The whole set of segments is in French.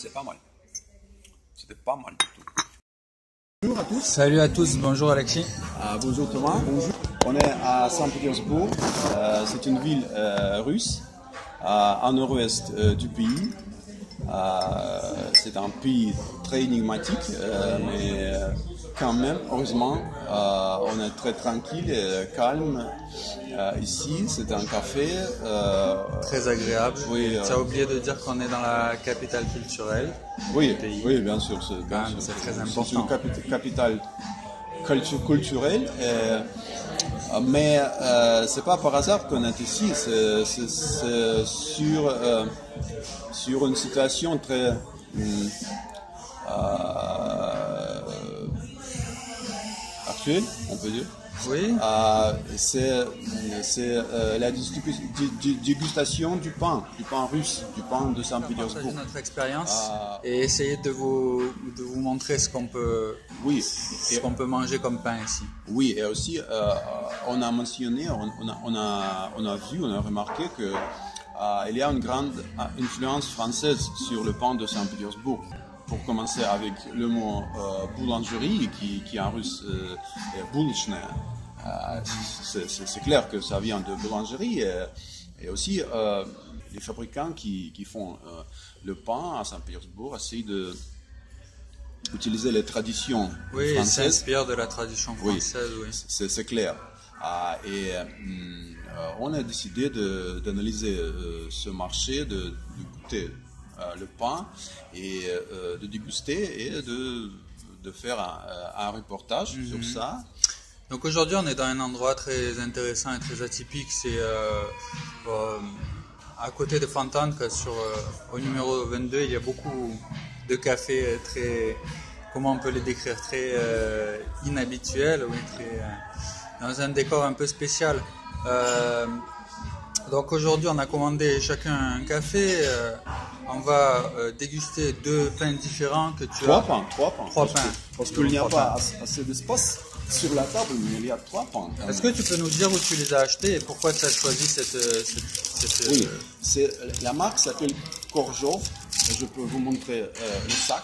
c'est pas mal. C'était pas mal du tout. Bonjour à tous. Salut à tous, bonjour Alexis. Bonjour Thomas. Bonjour. On est à Saint-Pétersbourg. C'est une ville russe, en nord-ouest du pays. C'est un pays très énigmatique, mais quand même, heureusement, on est très tranquille et calme. Ici, c'est un café. Très agréable. Oui, tu as oublié de dire qu'on est dans la capitale culturelle oui, du pays. oui, bien sûr. C'est très important. C'est une capitale culturelle. Mais c'est pas par hasard qu'on est ici. C'est sur une situation très actuelle, on peut dire. Oui. C'est la dégustation du pain russe, du pain de Saint-Pétersbourg. Partager notre expérience et essayer de vous montrer ce qu'on peut, qu'on peut manger comme pain ici. Oui, et aussi on a mentionné, on a remarqué que il y a une grande influence française sur le pain de Saint-Pétersbourg. Pour commencer avec le mot boulangerie, qui en russe est boulchne. C'est clair que ça vient de boulangerie, et aussi les fabricants qui font le pain à Saint-Pétersbourg essayent d'utiliser les traditions françaises. Oui, s'inspire de la tradition française, oui. C'est clair. Et on a décidé d'analyser ce marché, de goûter le pain et de déguster et de faire un reportage sur ça. Donc aujourd'hui on est dans un endroit très intéressant et très atypique, c'est à côté de Fontaine, au numéro 22 il y a beaucoup de cafés très, comment on peut les décrire, très inhabituels, oui, dans un décor un peu spécial. Donc aujourd'hui on a commandé chacun un café, on va déguster deux pains différents que tu as. Trois pains. Parce qu'il n'y a pas assez d'espace sur la table, mais il y a 3 pains. Est-ce que tu peux nous dire où tu les as achetés et pourquoi tu as choisi cette... Oui, la marque s'appelle Korjov. Je peux vous montrer le sac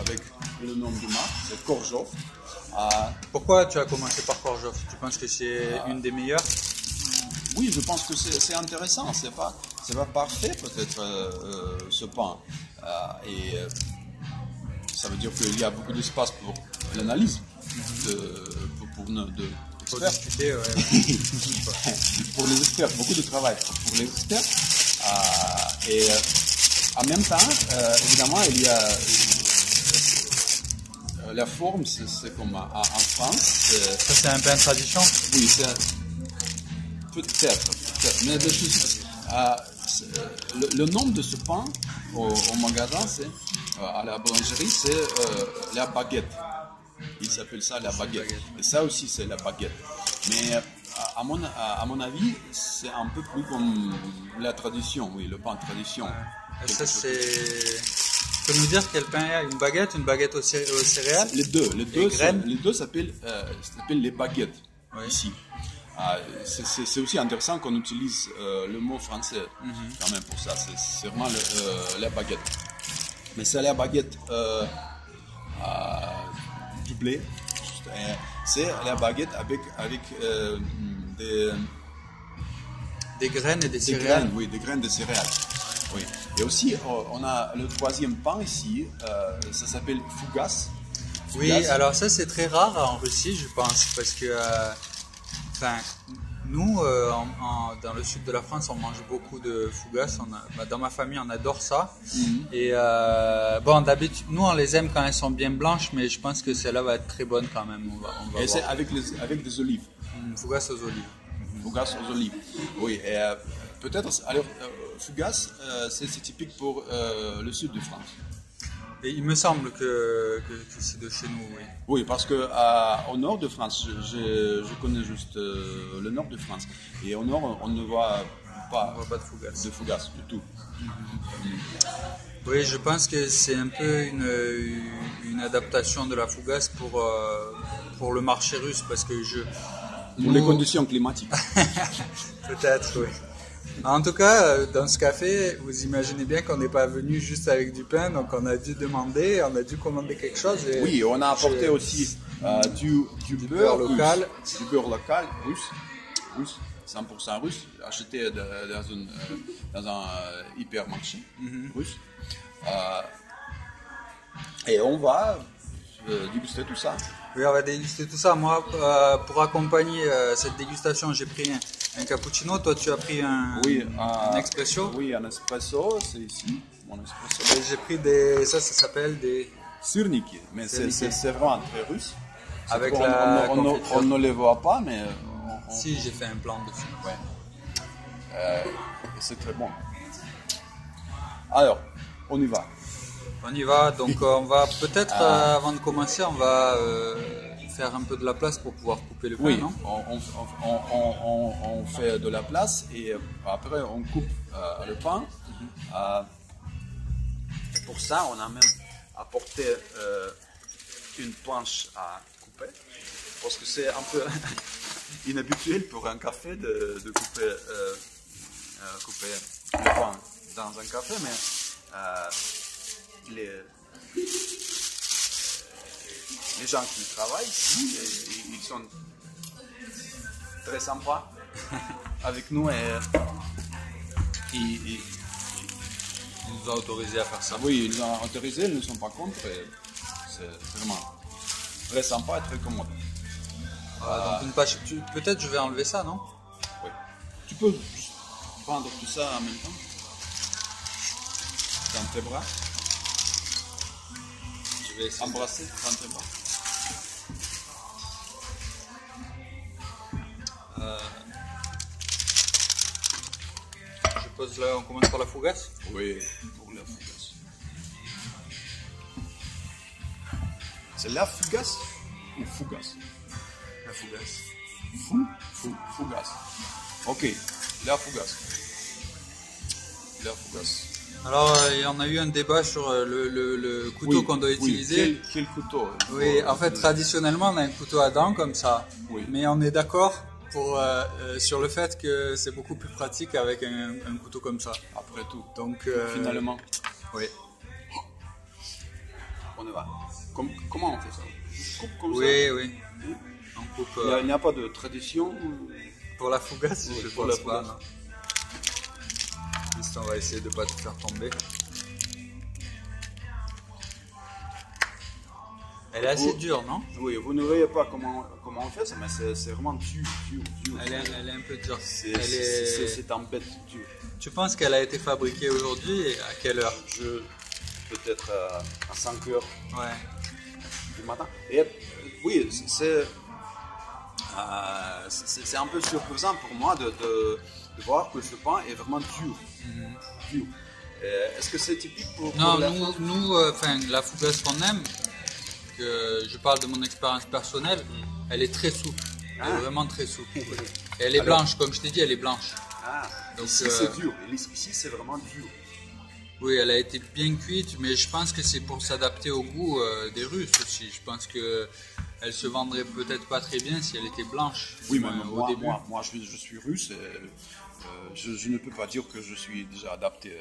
avec le nom de marque, c'est Korjov. Pourquoi tu as commencé par Korjov? Tu penses que c'est une des meilleures? Oui, je pense que c'est intéressant. C'est pas parfait peut-être ce pain. Et ça veut dire qu'il y a beaucoup d'espace pour l'analyse pour discuter, ouais. pour les experts, beaucoup de travail pour les experts. Et en même temps, évidemment, il y a la forme, c'est comme en France. Ça, c'est un pain de tradition? Oui, c'est peut-être. Mais le nom de ce pain au magasin, à la boulangerie, c'est la baguette. Il s'appelle ça la baguette. Et ça aussi, c'est la baguette. Mais à mon avis, c'est un peu plus comme la tradition, oui, le pain de tradition. Ça, c'est... Tu peux nous dire quel pain il y a? Une baguette aux céréales? Les deux s'appellent les baguettes, oui. Ici. C'est aussi intéressant qu'on utilise le mot français quand même pour ça. C'est vraiment la baguette. Mais c'est la baguette du blé. C'est la baguette avec des graines et des céréales. Graines, oui, des graines de céréales. Oui. Et aussi, on a le troisième pain ici. Ça s'appelle fougasse. Oui, alors ça c'est très rare en Russie, je pense, parce que nous, dans le sud de la France, on mange beaucoup de fougasse. Dans ma famille, on adore ça. Et bon, d'habitude, nous, on les aime quand elles sont bien blanches, mais je pense que celle-là va être très bonne quand même. On va et c'est avec des olives. Fougasse aux olives. Fougasse aux olives. Oui. Et peut-être. Alors, fougasse, c'est typique pour le sud de France. Et il me semble que c'est de chez nous, oui. Oui, parce que au nord de France, je connais juste le nord de France. Et au nord, on ne voit pas de fougasse du tout. Oui, je pense que c'est un peu une adaptation de la fougasse pour le marché russe, parce que pour les conditions climatiques. Peut-être, oui. En tout cas, dans ce café, vous imaginez bien qu'on n'est pas venu juste avec du pain, donc on a dû demander, on a dû commander quelque chose. Et Oui, on a apporté aussi du beurre local. russe. Du beurre local russe, 100% russe, acheté dans un hypermarché russe. Et on va déguster tout ça. Oui, on va déguster tout ça. Moi, pour accompagner cette dégustation, j'ai pris un cappuccino. Toi, tu as pris un espresso. Oui, un espresso, c'est ici, mon espresso. Et j'ai pris ça s'appelle des... Surniki, mais c'est vraiment très russe. Avec on, la on, on, confiture. on ne les voit pas, mais Si, j'ai fait un plan dessus. ouais. C'est très bon. Alors, on y va. On y va, donc on va peut-être, avant de commencer, on va faire un peu de la place pour pouvoir couper le pain, Oui, non? on fait de la place et après on coupe le pain. Pour ça, on a même apporté une planche à couper parce que c'est un peu inhabituel pour un café de couper le pain dans un café, mais les gens qui travaillent ici, ils sont très sympas avec nous et Ils nous ont autorisé à faire ça. oui, ils ont autorisé, ils ne sont pas contre. C'est vraiment très sympa et très commode. Voilà, donc une pâche. Peut-être je vais enlever ça, non? Oui. Tu peux juste prendre tout ça en même temps dans tes bras, Je vais essayer. embrasser dans tes bras. Je pose là, on commence par la fougasse. Oui, pour la fougasse. C'est la fougasse ou fougasse? La fougasse. Fougasse. Ok, la fougasse. La fougasse. Alors, on a eu un débat sur le couteau qu'on doit utiliser. Quel couteau? Oui, en fait, traditionnellement, on a un couteau à dents comme ça. Oui. Mais on est d'accord sur le fait que c'est beaucoup plus pratique avec un couteau comme ça. Après tout. Donc, Finalement, oui. on y va. Comment on fait ça? On coupe comme ça? Oui, oui. On coupe Il n'y a pas de tradition? pour la fougasse, Oui, je pour pense la pas. fougasse. Non. Juste, on va essayer de ne pas tout faire tomber. Elle est assez dure, non? Oui, vous ne voyez pas comment on fait ça, mais c'est vraiment dur. Elle est un peu dure. C'est un bête dur. Tu penses qu'elle a été fabriquée aujourd'hui et à quelle heure? Peut-être à 5 heures Ouais. du matin. Et oui, c'est un peu surprenant pour moi de voir que ce pain est vraiment dur. Dur. Est-ce que c'est typique pour Non, la nous, la fougasse qu'on aime, que je parle de mon expérience personnelle, elle est très souple. Elle est vraiment très souple. Et elle est blanche, comme je t'ai dit, elle est blanche. Donc, ici c'est dur. Ici c'est vraiment dur. Oui, elle a été bien cuite, mais je pense que c'est pour s'adapter au goût des Russes aussi. Je pense que elle se vendrait peut-être pas très bien si elle était blanche. Oui, mais au début. moi je suis russe et je ne peux pas dire que je suis déjà adapté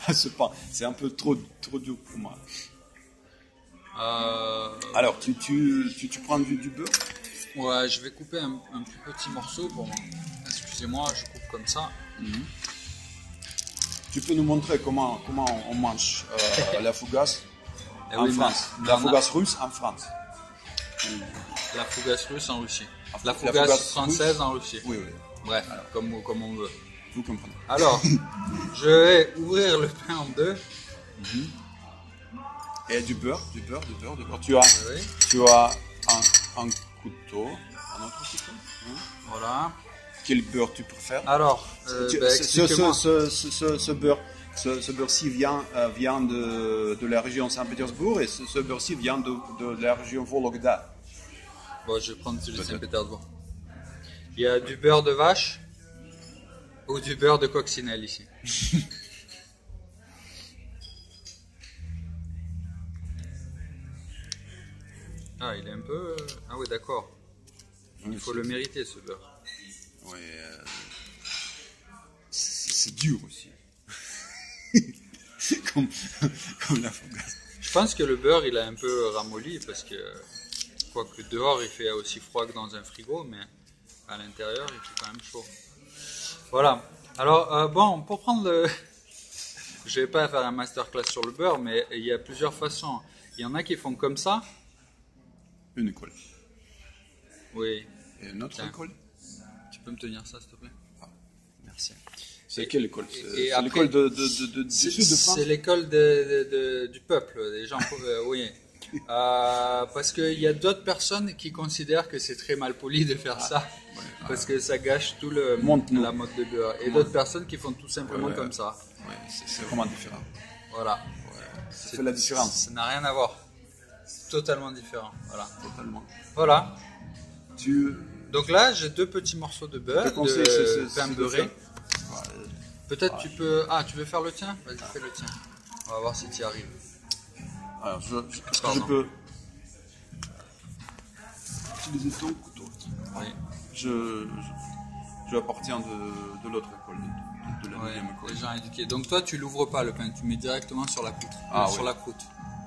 à ce pain. C'est un peu trop dur pour moi. Alors, tu prends du beurre? Ouais, je vais couper un plus petit morceau pour moi. Excusez-moi, je coupe comme ça. Tu peux nous montrer comment on mange la fougasse en oui, France? mais La on a- fougasse russe en France? La fougasse russe en Russie. La La fougasse fougasse française russe. en Russie. Oui. Bref, comme on veut. Vous comprenez. Alors, je vais ouvrir le pain en deux. Et du beurre. Tu as un couteau, un autre couteau. Voilà. Quel beurre tu préfères? Alors, expliquez-moi. Ce beurre-ci vient de la région Saint-Pétersbourg et ce beurre-ci vient de la région Vologda. Bon, je vais prendre celui de Peut-être. Saint-Pétersbourg. Il y a du beurre de vache ou du beurre de coccinelle ici. Ah, il est un peu... Ah oui, d'accord. Il faut le mériter, ce beurre. Oui, c'est dur aussi. comme la fougasse. Je pense que le beurre, il a un peu ramolli parce que, quoique dehors, il fait aussi froid que dans un frigo, mais à l'intérieur, il fait quand même chaud. Voilà. Alors, bon, pour prendre le... Je vais pas faire un masterclass sur le beurre, mais il y a plusieurs façons. Il y en a qui font comme ça. Une école. Oui. Et une autre Tiens. école. Tu peux me tenir ça, s'il te plaît? Merci. C'est quelle école? et C'est après- l'école du sud de France? C'est l'école du peuple, des gens, oui. Parce qu'il y a d'autres personnes qui considèrent que c'est très mal poli de faire ça, parce que ça gâche tout Montre-nous. la mode de beurre. Et d'autres personnes qui font tout simplement Ouais. comme ça. Ouais, c'est vraiment différent. Voilà. Ça fait la différence. Ça n'a rien à voir. C'est totalement différent. Voilà. Totalement. Voilà. Tu Donc là, j'ai 2 petits morceaux de beurre, te conseilles de pain de beurré. faire. Peut-être tu peux... Ah, tu veux faire le tien? Vas-y, fais le tien. On va voir si tu y arrives. Alors, est-ce que je Pardon. peux utiliser ton couteau? Oui. Je appartiens de l'autre école, de la Ouais, deuxième école. les gens éduqués. Donc toi, tu l'ouvres pas le pain, tu mets directement sur la croûte. Ah, sur oui. la croûte.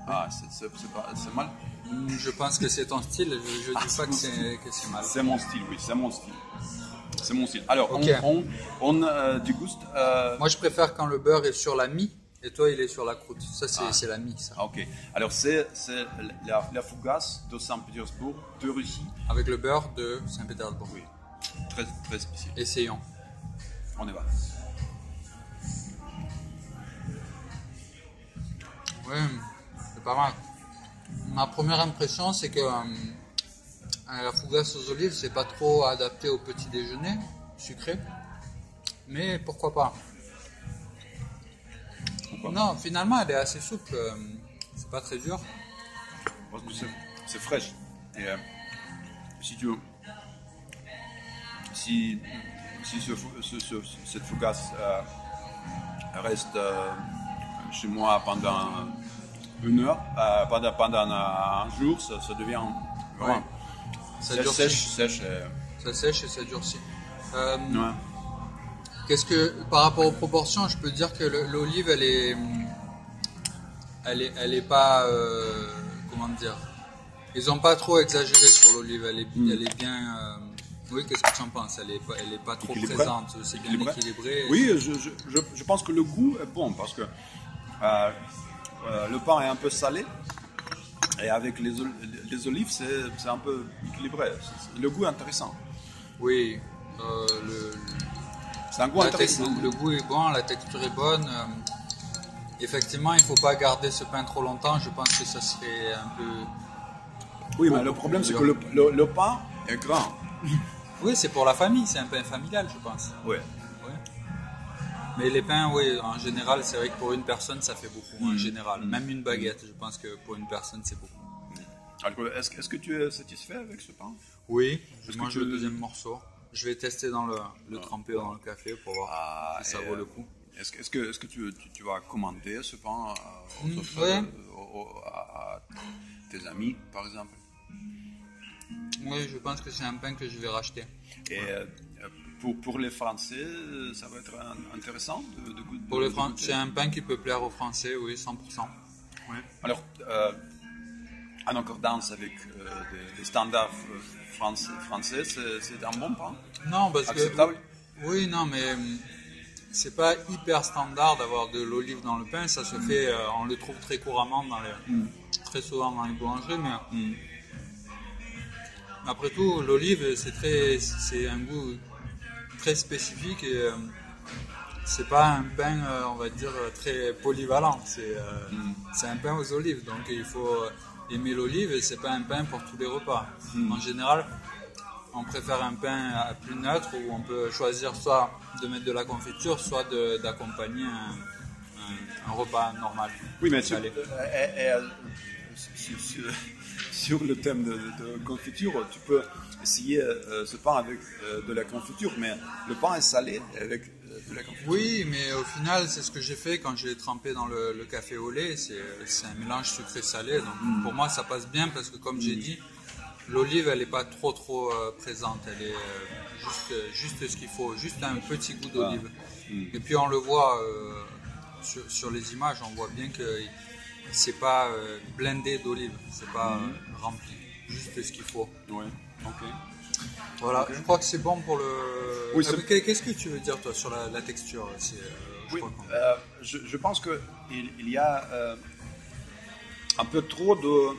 Ah, c'est mal? Je pense que c'est ton style. Je dis pas que c'est mal. C'est mon style, oui, c'est mon style. C'est mon style. Alors, Ok. on déguste. Moi, je préfère quand le beurre est sur la mie et toi, il est sur la croûte. Ça, c'est la mie, ça. Ah, ok. Alors, c'est la fougasse de Saint-Pétersbourg, de Russie. Avec le beurre de Saint-Pétersbourg. Oui, très, très spécial. Essayons. On y va. Oui, c'est pas mal. Ma première impression, c'est que la fougasse aux olives, c'est pas trop adapté au petit déjeuner sucré. Mais pourquoi pas? Pourquoi? Non, finalement, elle est assez souple. C'est pas très dur. Parce que c'est fraîche. Et si tu si cette fougasse reste chez moi pendant une heure, pendant un jour, ça devient vraiment Ça durcit. sèche. Ça sèche et ça durcit. Ouais. Qu'est-ce que, par rapport aux proportions, je peux dire que l'olive, elle est pas, comment dire, ils ont pas trop exagéré sur l'olive. Elle est bien. Oui, qu'est-ce que tu en penses? Elle est pas trop Équilibrée. présente. C'est bien Équilibré. équilibré. Oui, je pense que le goût est bon parce que le pain est un peu salé et avec les olives, c'est un peu équilibré. Le goût est intéressant. Oui. C'est un goût intéressant. Le goût est bon, la texture est bonne. Effectivement, il ne faut pas garder ce pain trop longtemps. Je pense que ça serait un peu... Oui, mais le problème, c'est que le pain est grand. Oui, c'est pour la famille. C'est un pain familial, je pense. Oui. Oui. Mais les pains, oui, en général, c'est vrai que pour une personne, ça fait beaucoup. En général, même une baguette, je pense que pour une personne, c'est beaucoup. Alors, est-ce que tu es satisfait avec ce pain? Oui, je Est-ce mange que le deuxième morceau. Je vais tester dans le tremper dans le café pour voir si ça vaut le coup. Est-ce que tu vas commander ce pain aux autres, ouais. à tes amis, par exemple? Oui, je pense que c'est un pain que je vais racheter. Et pour les Français, ça va être intéressant de goûter. Pour les Français, c'est un pain qui peut plaire aux Français, oui, 100%. Oui. Alors, en accordance avec les standards français, c'est un bon pain? Non, parce Acceptable? que... Oui, non, mais c'est pas hyper standard d'avoir de l'olive dans le pain. Ça se fait, on le trouve très couramment, très souvent dans les boulangeries, mais... Après tout, l'olive, c'est un goût très spécifique et c'est pas un pain, on va dire, très polyvalent. C'est un pain aux olives, donc il faut aimer l'olive et c'est pas un pain pour tous les repas. En général, on préfère un pain plus neutre où on peut choisir soit de mettre de la confiture, soit d'accompagner un repas normal. Oui, mais salé. Sur le thème de confiture, tu peux essayer ce pain avec de la confiture, mais le pain est salé avec de la confiture. Oui, mais au final, c'est ce que j'ai fait quand j'ai trempé dans le café au lait. C'est un mélange sucré-salé. Donc pour moi, ça passe bien parce que, comme j'ai dit, l'olive, elle n'est pas trop présente. Elle est juste ce qu'il faut, juste un petit goût d'olive. Et puis on le voit sur les images, on voit bien que c'est pas blindé d'olive, c'est pas rempli, juste ce qu'il faut. Ouais, ok. Voilà, je crois que c'est bon pour le. Oui, qu'est-ce que tu veux dire toi sur la texture? Oui, je pense que il y a un peu trop de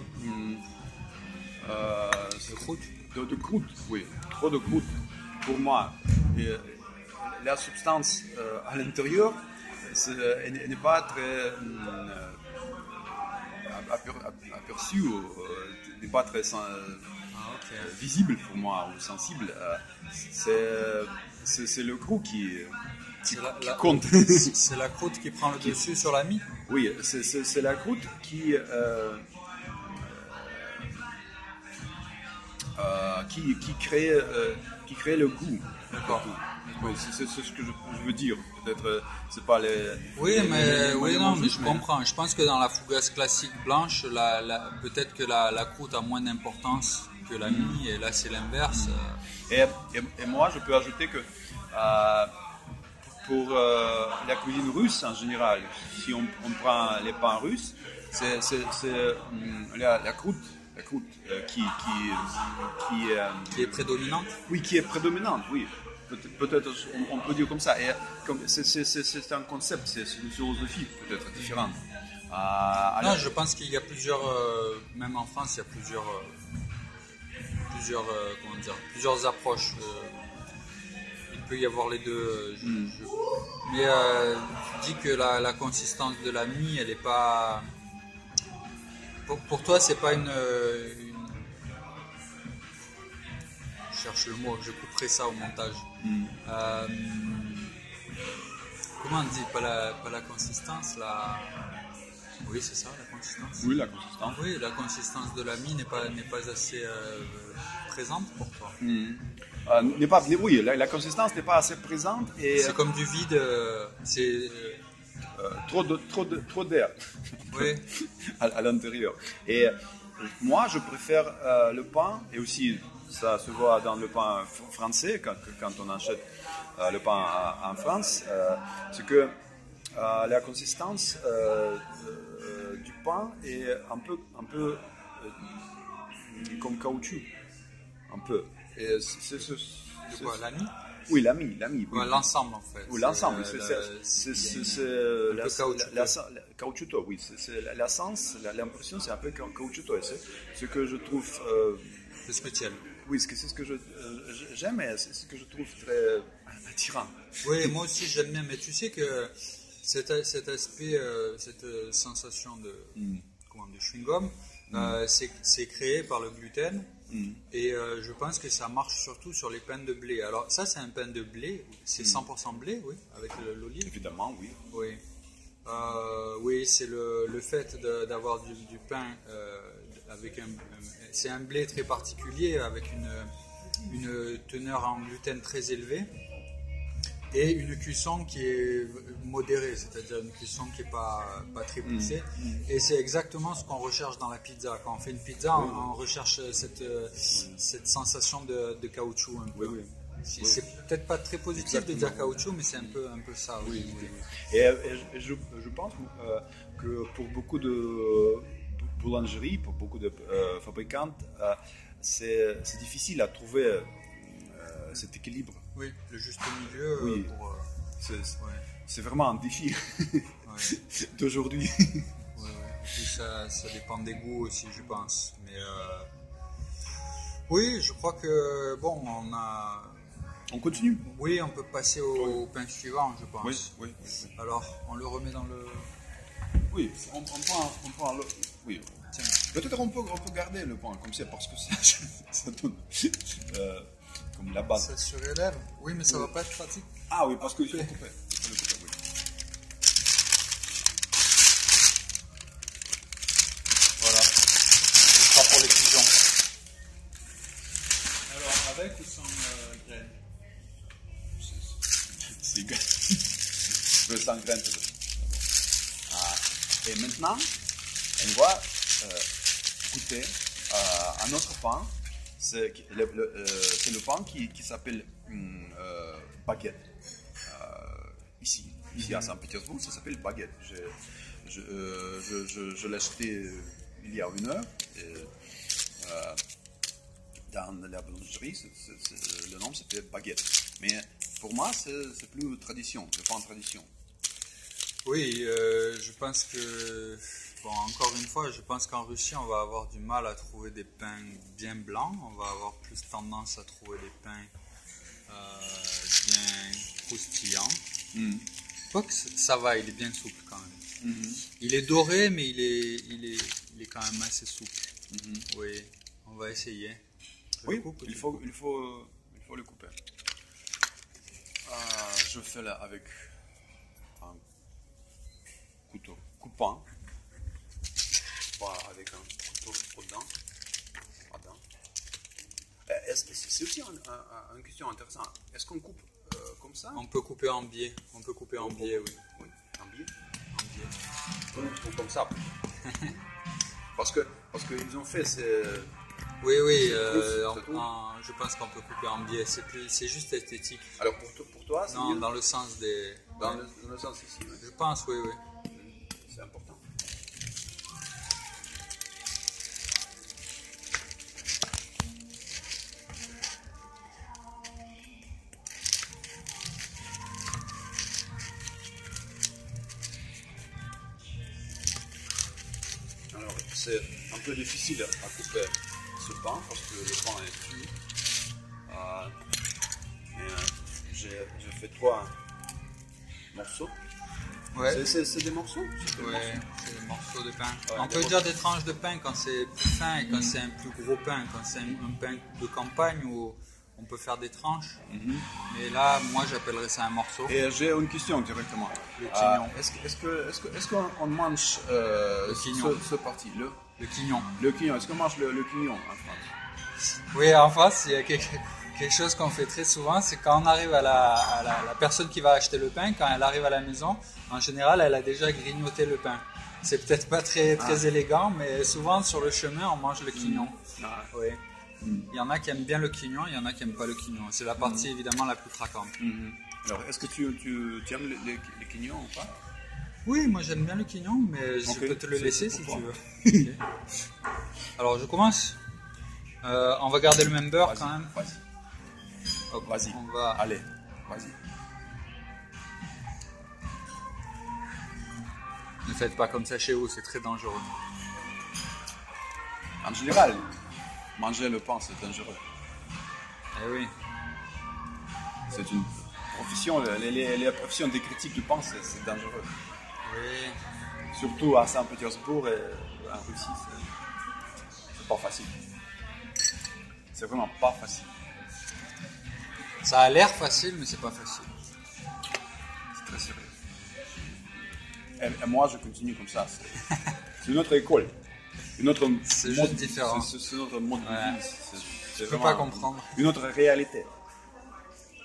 croûte. De croûte, oui, trop de croûte pour moi. Et la substance à l'intérieur, elle n'est pas très aperçue, n'est pas très visible pour moi ou sensible. C'est le goût qui compte. C'est la croûte qui prend le dessus sur la mie. Oui, c'est la croûte qui crée le goût. D'accord. Oui, c'est ce que je veux dire. Peut-être c'est pas les. Oui, mais je comprends. Je pense que dans la fougasse classique blanche, peut-être que la croûte a moins d'importance que la mie, et là c'est l'inverse. Et moi, je peux ajouter que pour la cuisine russe en général, si on prend les pains russes, c'est la croûte. La croûte qui est prédominante. Oui, qui est prédominante, oui. Peut-être on peut dire comme ça. Et c'est un concept, c'est une philosophie peut-être différente. Non, je pense qu'il y a plusieurs, même en France, il y a plusieurs approches. Il peut y avoir les deux. Mais tu dis que la consistance de la mie, elle n'est pas. Pour toi, c'est pas une. Je cherche le mot, je couperai ça au montage. Comment on dit? Pas la consistance, Oui, c'est ça, la consistance. Oui, la consistance. Oui, la consistance de la mie n'est pas assez présente pour toi. Oui, la consistance n'est pas assez présente. C'est comme du vide, c'est... trop d'air oui. à l'intérieur. Et moi, je préfère le pain, et aussi ça se voit dans le pain français, quand on achète le pain en France, c'est que la consistance du pain est un peu comme caoutchouc, un peu. Et c'est quoi, la mie? Oui, la mie. Oui. L'ensemble en fait. Oui, l'ensemble. C'est caoutchouteux, oui. L'impression, c'est un peu caoutchouteux. C'est ce que je trouve. C'est ce que tu aimes. Oui, c'est ce que j'aime et c'est ce que je trouve très attirant. Oui, moi aussi j'aime bien, mais tu sais que cet aspect, cette sensation de chewing-gum, c'est créé par le gluten. Et je pense que ça marche surtout sur les pains de blé. Alors ça, c'est un pain de blé, c'est 100% blé, oui, avec l'olive. Évidemment, oui. Oui, oui, c'est le fait d'avoir du pain avec c'est un blé très particulier avec une teneur en gluten très élevée et une cuisson qui est modérée, c'est-à-dire une cuisson qui n'est pas très poussée. Et c'est exactement ce qu'on recherche dans la pizza. Quand on fait une pizza, on recherche cette sensation de caoutchouc un peu. C'est peut-être pas très positif de dire caoutchouc, mais c'est un peu ça. Oui. Et je pense que pour beaucoup de boulangeries, pour beaucoup de fabricantes, c'est difficile à trouver cet équilibre. Oui, le juste milieu. Oui. C'est vraiment un défi d'aujourd'hui. Ça dépend des goûts aussi, je pense. Mais oui, je crois que bon, on continue. Oui, on peut passer au pain suivant, je pense. Oui. Alors, on le remet dans le. Oui, on prend le. Oui. Tiens. Peut-être on peut garder le pain comme ça parce que ça donne comme la base. Ça surélève. Oui, mais ça va pas être pratique. Ah oui, parce qu'il faut le couper. Oui. Voilà. Pas pour les pigeons. Alors, avec ou sans graines? C'est égal. Sans graines peut-être. Et maintenant, on va goûter un autre pain c'est le pain qui s'appelle baguette. Ici à Saint-Pétersbourg, ça s'appelle baguette. Je l'ai acheté il y a 1 heure. Dans la boulangerie, le nom c'était baguette. Mais pour moi, c'est plus tradition, le pain tradition. Oui, je pense que, bon, encore une fois, je pense qu'en Russie, on va avoir du mal à trouver des pains bien blancs. On va avoir plus tendance à trouver des pains bien croustillants. Quoique ça va, il est bien souple quand même. Il est doré, mais il est quand même assez souple. Oui, on va essayer. Oui, il faut le couper. Je fais là avec un couteau coupant, pas avec un couteau au dents. C'est aussi une question intéressante. Est-ce qu'on coupe comme ça? On peut couper en biais. On peut couper en biais, oui. Oui, en biais. Ou comme ça. parce qu'ils ont fait ces... Oui, je pense qu'on peut couper en biais. C'est juste esthétique. Alors pour toi, c'est non, mieux dans le sens des... Dans le sens ici, oui. Je pense, oui. C'est important. Alors, c'est un peu difficile à couper ce pain parce que le pain est fini. J'ai fait 3 morceaux. Ouais. C'est des morceaux? Ouais, c'est des morceaux de pain. Ouais, on peut dire des tranches de pain quand c'est plus fin et quand c'est un plus gros pain. Quand c'est un pain de campagne où on peut faire des tranches. Mais là, moi, j'appellerais ça un morceau. Et j'ai une question directement. Le quignon. Est-ce qu'on mange quignon. ce parti, Le quignon. le quignon? Est-ce qu'on mange le quignon en France? Oui, en France, il y a quelque chose qu'on fait très souvent, c'est quand on arrive à la personne qui va acheter le pain, quand elle arrive à la maison, en général, elle a déjà grignoté le pain. C'est peut-être pas très élégant, mais souvent sur le chemin, on mange le quignon. Oui. Il y en a qui aiment bien le quignon, il y en a qui n'aiment pas le quignon. C'est la partie évidemment la plus craquante. Alors, est-ce que tu aimes les quignons ou pas? Oui, moi j'aime bien le quignon, mais je peux te le laisser si tu veux. Okay. Alors je commence. On va garder le même beurre quand même. Vas-y. On va... Allez, vas-y. Ne faites pas comme ça chez vous, c'est très dangereux. En général, manger le pain, c'est dangereux. Eh oui. C'est une profession, les professions des critiques du pain, c'est dangereux. Oui. Surtout à Saint-Pétersbourg et en Russie, c'est pas facile. C'est vraiment pas facile. Ça a l'air facile, mais c'est pas facile. C'est très sérieux. Et moi, je continue comme ça. C'est une autre école. C'est juste différent. C'est notre monde de vie. Je peux pas comprendre. Une autre réalité.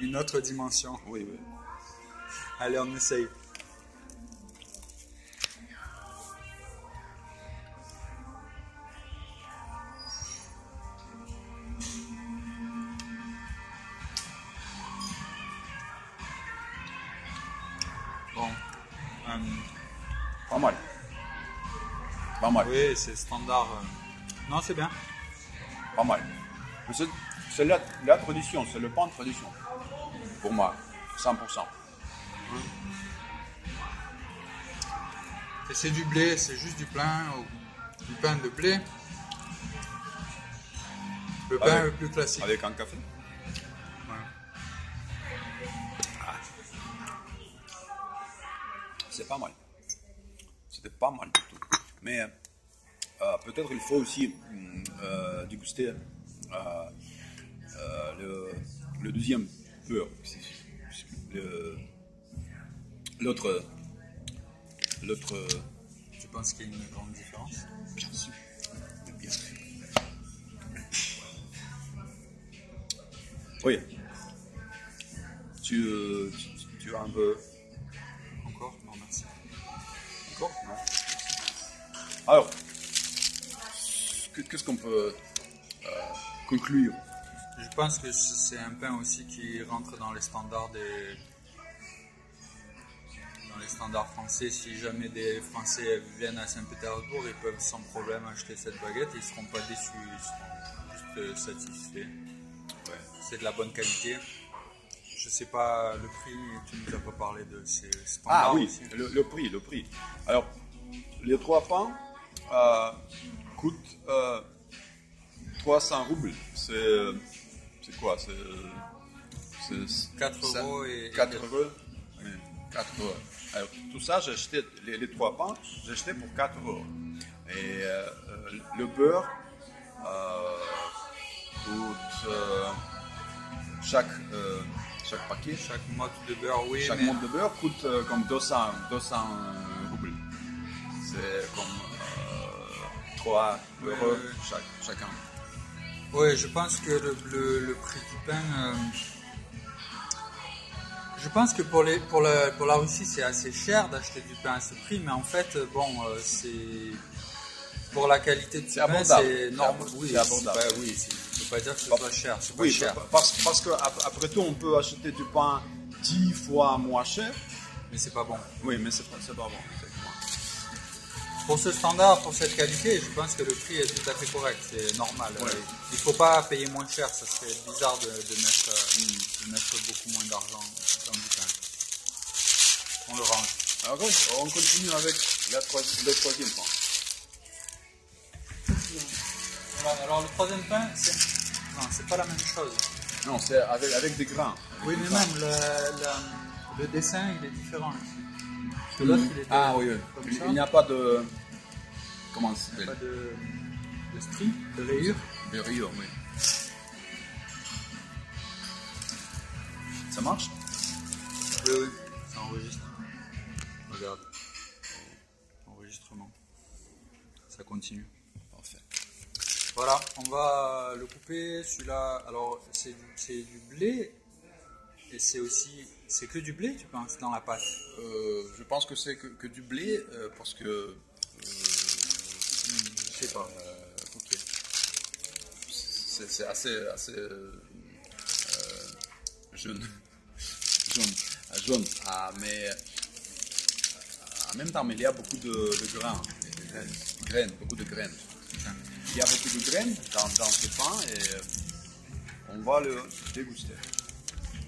Une autre dimension. Oui. Allez, on essaye. Bon. Pas mal. Pas mal. Oui, c'est standard. Non, c'est bien. Pas mal. C'est la tradition, c'est le pain de tradition. Pour moi, 100%. Et c'est du blé, c'est juste du pain de blé. Le pain le plus classique. Avec un café. C'est pas mal. C'était pas mal du tout. Mais peut-être il faut aussi déguster le deuxième beurre. L'autre. Tu penses qu'il y a une grande différence? Bien sûr. Bien sûr. Oui. Tu as un peu. Encore? Non, merci. Encore? Non. Alors, qu'est-ce qu'on peut conclure. Je pense que c'est un pain aussi qui rentre dans les standards français. Si jamais des Français viennent à Saint-Pétersbourg, ils peuvent sans problème acheter cette baguette et ils ne seront pas déçus, ils seront juste satisfaits. Ouais. C'est de la bonne qualité. Je sais pas le prix, tu nous as pas parlé de ces Ah standards oui, aussi. le prix. Alors, les 3 pains coûtent 300 roubles. C'est quoi? C'est 4 euros et 4 euros. Oui, 4 euros. Alors, tout ça, j'ai acheté les 3 pains, j'ai acheté pour 4 euros. Et le beurre coûte chaque paquet. chaque motte de beurre, oui, Chaque mais monte de beurre coûte comme 200 roubles. C'est comme 3 euros chacun. oui, je pense que le prix du pain, je pense que pour la Russie, c'est assez cher d'acheter du pain à ce prix, mais en fait, bon, c'est pour la qualité du pain, abordable. c'est normal. Oui, C'est abordable. oui, je ne peux pas dire que ce soit cher, c'est pas Oui, cher. parce qu'après tout, on peut acheter du pain 10 fois moins cher. Mais c'est pas bon. Oui, mais c'est pas bon. Exactement. Pour ce standard, pour cette qualité, je pense que le prix est tout à fait correct, c'est normal. Ouais. Il ne faut pas payer moins cher, ça serait bizarre de mettre beaucoup moins d'argent dans du pain. On le range. Alors, on continue avec le troisième pain. Voilà, alors le troisième pain, c'est pas la même chose. Non, c'est avec des grains. Oui, mais même le dessin, il est différent. Parce que l'autre, il est Ah oui, comme oui. ça. Il n'y a pas de... Comment ça Il n'y a s'appelle? pas de string, de rayures. De rayures, oui. Ça marche? Oui, oui, ça enregistre. Regarde. Enregistrement. Ça continue. Parfait. Voilà, on va le couper. Celui-là, alors c'est du blé. Et c'est que du blé, tu penses, dans la pâte? Je pense que c'est que du blé parce que... Je sais pas. Ok. C'est assez jaune. Mais en même temps, mais il y a beaucoup de graines, beaucoup de graines. Il y a beaucoup de graines dans ce pain et on va le déguster.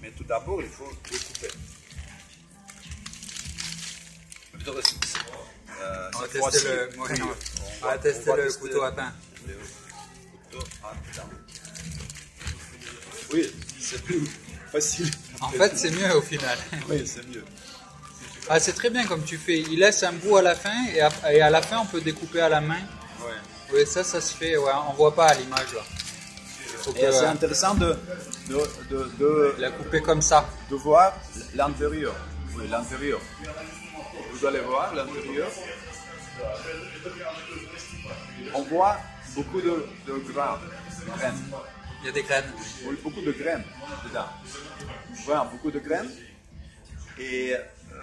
Mais tout d'abord, il faut le couper. On va tester le couteau à pain. Oui, c'est plus facile. En fait, c'est mieux au final. Oui, c'est mieux. Ah, c'est très bien comme tu fais. Il laisse un bout à la fin et à la fin, on peut découper à la main. Ouais. Oui, ça se fait. Ouais, on voit pas à l'image là. Faut Et c'est intéressant de la couper comme ça. de voir l'intérieur. Oui, l'intérieur. Vous allez voir l'intérieur. On voit beaucoup de graines. Il y a des graines. Oui, beaucoup de graines dedans. Voilà, beaucoup de graines. Et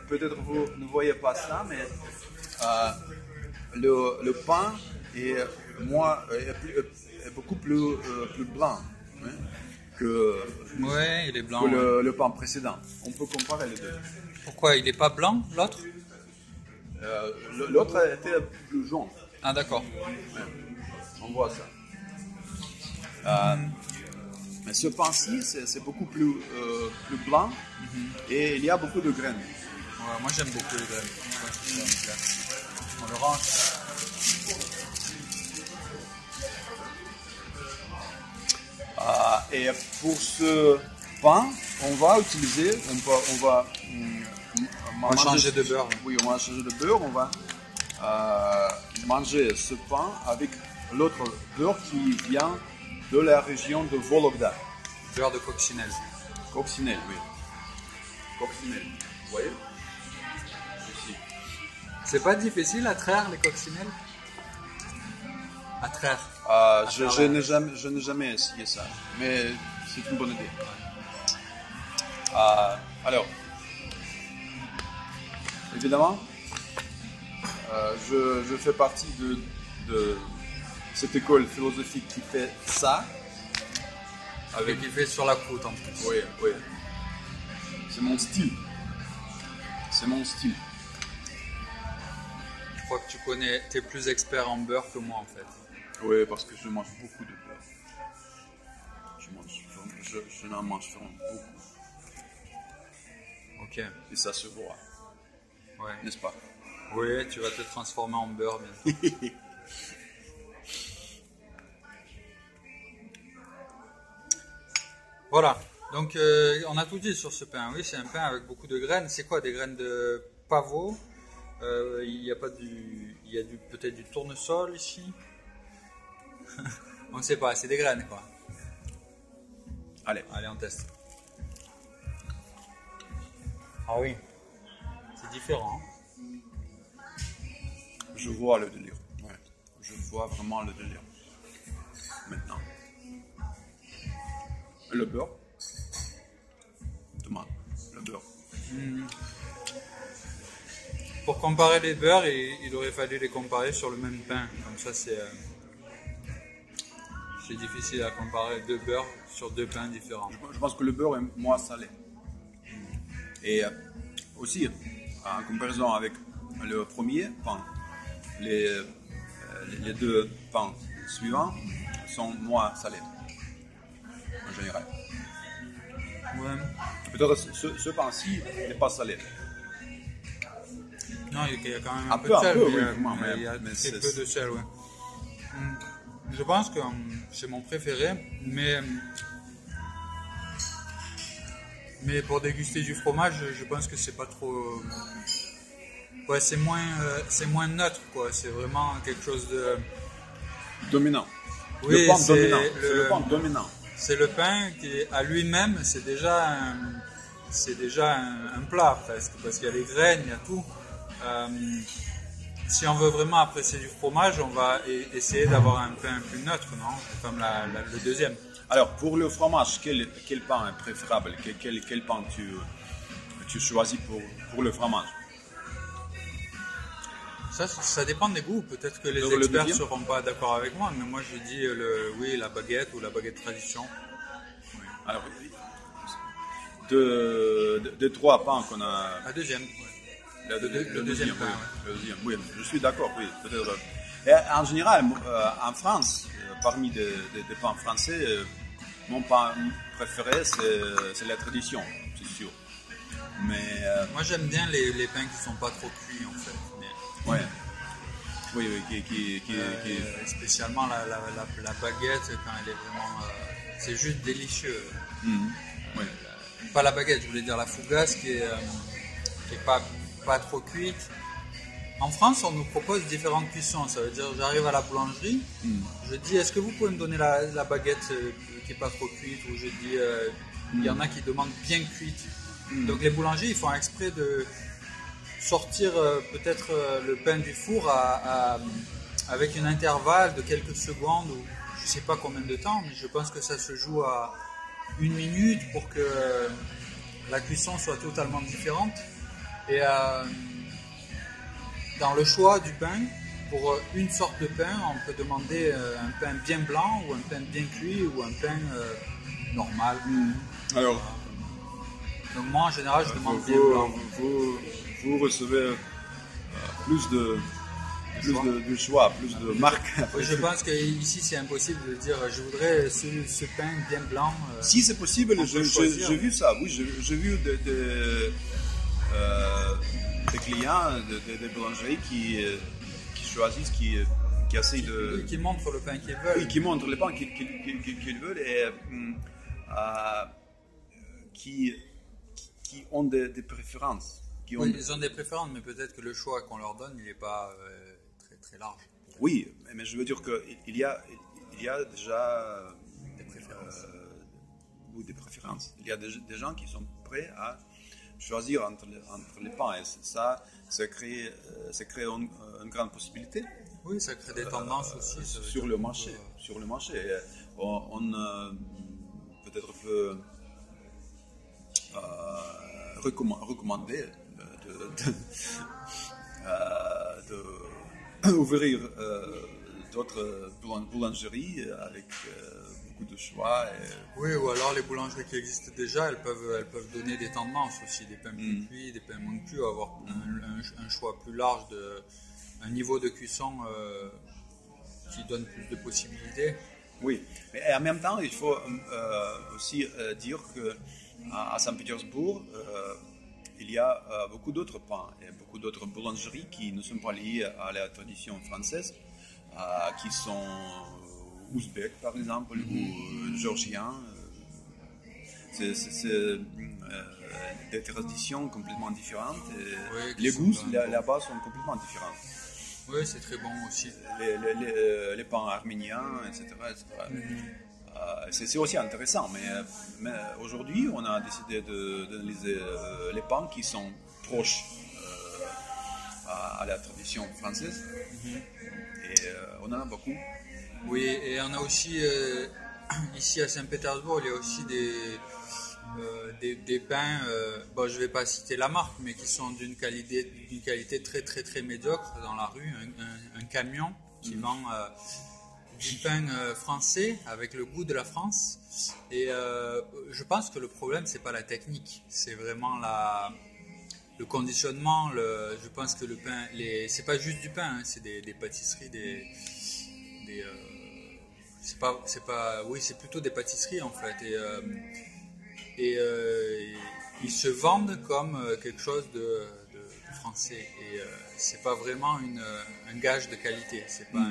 peut-être vous ne voyez pas ça, mais le pain est beaucoup plus blanc, hein, que Ouais, il est blanc. que le pain précédent. On peut comparer les deux. Pourquoi il n'est pas blanc l'autre? L'autre était plus jaune. Ah d'accord. On voit ça. Mais ce pain-ci, c'est beaucoup plus blanc et il y a beaucoup de graines. Ouais, moi j'aime beaucoup les graines. On le range. Et pour ce pain, on va utiliser, on va changer de beurre. Oui, on va changer de beurre. On va manger ce pain avec l'autre beurre qui vient de la région de Vologda. Beurre de coccinelle. Coccinelle, oui. Coccinelle. Vous voyez? Ici. C'est pas difficile à traire les coccinelles? À traire. Je n'ai jamais essayé ça, mais c'est une bonne idée. Alors, évidemment, je fais partie de cette école philosophique qui fait ça. Avec qui fait sur la croûte en plus. Oui, oui. C'est mon style. C'est mon style. Je crois que tu es plus expert en beurre que moi en fait. Oui, parce que je mange beaucoup de beurre. Je n'en mange vraiment beaucoup. Ok. Et ça se voit, Ouais. n'est-ce pas? Oui, tu vas te transformer en beurre bientôt. Voilà. Donc on a tout dit sur ce pain. Oui, c'est un pain avec beaucoup de graines. C'est quoi, des graines de pavot? Il y a pas peut-être du tournesol ici. On ne sait pas. C'est des graines quoi. Allez. Allez, on teste. Ah oui. C'est différent. Je vois le délire. Ouais. Je vois vraiment le délire. Maintenant. Le beurre. Demande. Le beurre. Pour comparer les beurres, il aurait fallu les comparer sur le même pain. Comme ça, c'est difficile à comparer deux beurres sur deux pains différents. Je pense que le beurre est moins salé. Et aussi, en comparaison avec le premier pain, les deux pains suivants sont moins salés, en général. Ouais. Peut-être ce pain-ci n'est pas salé. Non, il y a quand même Un un peu peu, de sel, oui, mais il y a mais très c'est- peu de sel, ouais. Je pense que c'est mon préféré, mais pour déguster du fromage, je pense que c'est pas trop. Ouais, c'est moins neutre, quoi. C'est vraiment quelque chose de. Dominant. Oui, le pain c'est dominant. le- C'est le pain dominant. C'est le pain qui, à lui-même, c'est déjà un plat presque, parce qu'il y a les graines, il y a tout. Si on veut vraiment apprécier du fromage, on va essayer d'avoir un pain plus neutre, non? Comme le deuxième. Alors, pour le fromage, quel pain est préférable? Quel pain tu choisis pour le fromage? Ça dépend des goûts. Peut-être que les Le experts ne deuxième? seront pas d'accord avec moi, mais moi je dis oui, la baguette ou la baguette tradition. Alors, de trois pains qu'on a. La deuxième. Le deuxième pain, oui. Le deuxième, oui, je suis d'accord, oui. Peut-être. Et en général, en France, parmi des pains français, mon pain préféré, c'est la tradition, c'est sûr. Mais, Moi j'aime bien les pains qui sont pas trop cuits en fait. Mais, ouais. Oui, qui spécialement la baguette quand elle est vraiment, c'est juste délicieux. oui. Pas la baguette, je voulais dire la fougasse qui est pas trop cuite. En France, on nous propose différentes cuissons. Ça veut dire, j'arrive à la boulangerie, je dis, est-ce que vous pouvez me donner la baguette qui est pas trop cuite? Ou je dis, il y en a qui demandent bien cuite. Donc les boulangers, ils font exprès de sortir peut-être le pain du four avec un intervalle de quelques secondes ou je sais pas combien de temps, mais je pense que ça se joue à 1 minute pour que la cuisson soit totalement différente. Et dans le choix du pain, pour une sorte de pain, on peut demander un pain bien blanc ou un pain bien cuit ou un pain normal. Alors, Donc moi en général je demande bien blanc. vous recevez plus de choix, plus de marques. Oui, je pense qu'ici c'est impossible de dire je voudrais ce pain bien blanc. Si c'est possible, on peut choisir. j'ai vu ça. Oui, j'ai vu des clients, des boulangeries qui choisissent, qui essayent de... Oui, qui montrent le pain qu'ils veulent. Oui, qui montrent les pains qu'ils veulent et qui ont des préférences. Oui, ils ont des préférences, mais peut-être que le choix qu'on leur donne, il n'est pas très, très large. Oui, mais je veux dire qu'il y a déjà Des préférences. des préférences. Il y a des gens qui sont prêts à choisir entre les pains et ça crée une grande possibilité. Oui, ça crée des tendances aussi. Sur le marché. Sur le marché. Et on peut-être peut recommander d'ouvrir d'autres boulangeries avec beaucoup de choix. Oui, ou alors les boulangeries qui existent déjà, elles peuvent donner des tendances aussi, des pains plus cuits, des pains moins cuits, avoir un choix plus large, un niveau de cuisson qui donne plus de possibilités. Oui, mais en même temps, il faut aussi dire que à Saint-Pétersbourg, il y a beaucoup d'autres pains et beaucoup d'autres boulangeries qui ne sont pas liées à la tradition française, qui sont ouzbeks par exemple ou géorgiens. C'est des traditions complètement différentes. Et les goûts là-bas sont complètement différents. Oui, c'est très bon aussi. Les pains arméniens, etc. C'est aussi intéressant, mais aujourd'hui, on a décidé d'analyser les pains qui sont proches à la tradition française. Et on en a beaucoup. Oui, et on a aussi, ici à Saint-Pétersbourg, il y a aussi des pains, bon, je ne vais pas citer la marque, mais qui sont d'une qualité très très très médiocre dans la rue. Un camion qui vend du pain français avec le goût de la France. Et je pense que le problème, c'est pas la technique, c'est vraiment le conditionnement. Je pense que le pain, c'est pas juste du pain, hein, c'est des pâtisseries, oui, c'est plutôt des pâtisseries en fait. Et ils se vendent comme quelque chose de français. Et c'est pas vraiment un gage de qualité. C'est pas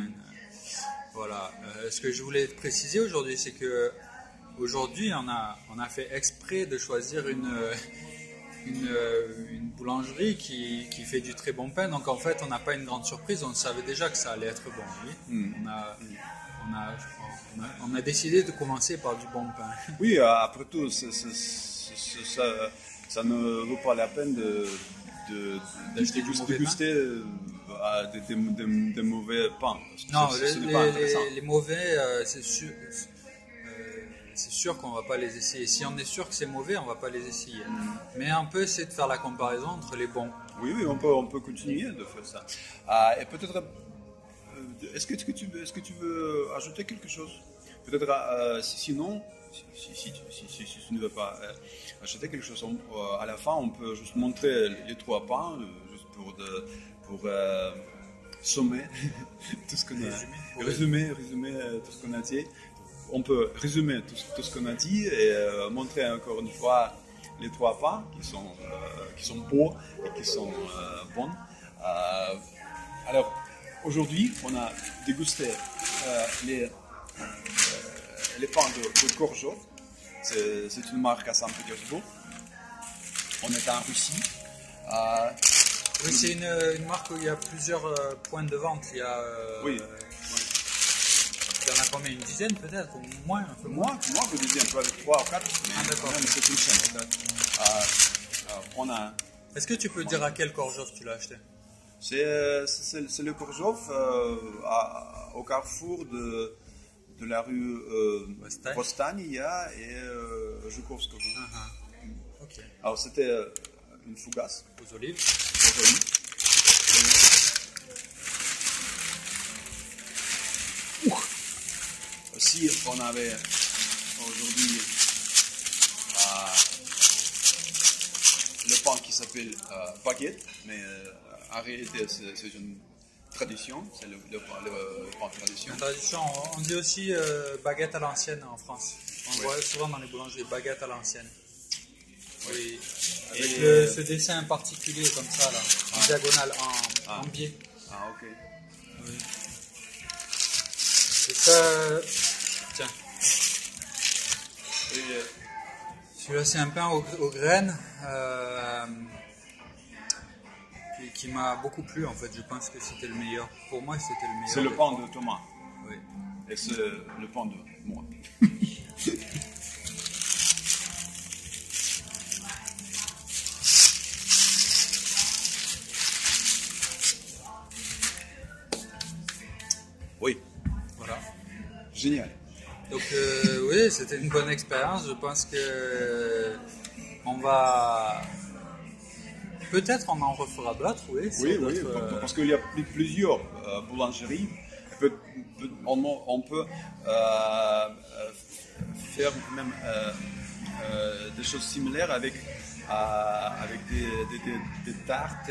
voilà. Ce que je voulais préciser aujourd'hui, c'est que aujourd'hui, on a fait exprès de choisir une boulangerie qui fait du très bon pain. Donc en fait, on n'a pas une grande surprise. On savait déjà que ça allait être bon. Oui. On a décidé de commencer par du bon pain. Oui, après tout, ça ne vaut pas la peine de déguster des mauvais pains. Non, les mauvais, c'est sûr qu'on ne va pas les essayer. Si on est sûr que c'est mauvais, on ne va pas les essayer. Mais on peut essayer de faire la comparaison entre les bons. Oui, on peut continuer de faire ça. Et peut-être, est-ce que tu veux ajouter quelque chose? Peut-être, sinon, si tu ne veux pas ajouter quelque chose, à la fin, on peut juste montrer les trois pains, juste pour sommer tout ce qu'on a. Résumer tout ce qu'on a dit. On peut résumer tout ce qu'on a dit et montrer encore une fois les trois pains qui sont beaux et qui sont bons. Alors, aujourd'hui, on a dégusté les pains de Korjov. C'est une marque à Saint-Pétersbourg. On est en Russie. Oui, c'est une marque où il y a plusieurs points de vente. Il y a, oui. Il y en a combien? Une dizaine peut-être? Ou moins? Un peu moins que dizaine, 3 ou 4. D'accord. C'est une chaîne. Est-ce que tu peux dire à quel Korjov tu l'as acheté? C'est le Korjov au carrefour de la rue Vostania et Joukovskovo. Okay. Alors c'était une fougasse aux olives. Aussi, on avait aujourd'hui le pain qui s'appelle baguette, mais en réalité c'est une tradition, c'est le pain tradition. On dit aussi baguette à l'ancienne en France. On voit souvent dans les boulangeries baguette à l'ancienne. Oui. Avec ce dessin particulier comme ça, là, en diagonale, en biais. Ah, ok. Oui. Et ça. Tiens. Celui-là, c'est un pain aux graines qui m'a beaucoup plu en fait. Je pense que c'était le meilleur. Pour moi, c'était le meilleur. C'est le pain de Thomas. Oui. Et c'est le pain de moi. Oui. Voilà. Génial. Donc oui, c'était une bonne expérience. Je pense que on va peut-être on en refera d'autres, oui. Oui, parce qu'il y a plusieurs boulangeries. On peut faire même des choses similaires avec des tartes,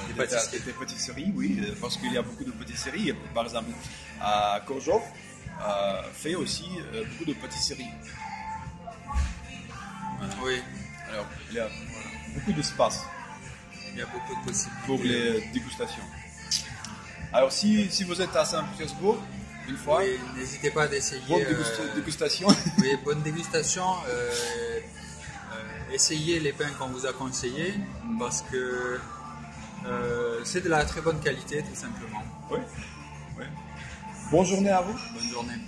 des pâtisseries, oui, parce qu'il y a beaucoup de pâtisseries. Par exemple, à Korzów fait aussi beaucoup de pâtisseries. Voilà. Oui, Alors, il y a beaucoup d'espace il y a beaucoup de possibilités. pour les dégustations. Alors, si vous êtes à Saint-Pétersbourg, une fois, Oui, n'hésitez pas d'essayer. bonne dégustation. Oui, bonne dégustation. Essayez les pains qu'on vous a conseillés parce que c'est de la très bonne qualité, tout simplement. Oui. Oui. Bonne journée à vous. Bonne journée.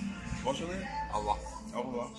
Bonne journée. Au revoir. Au revoir.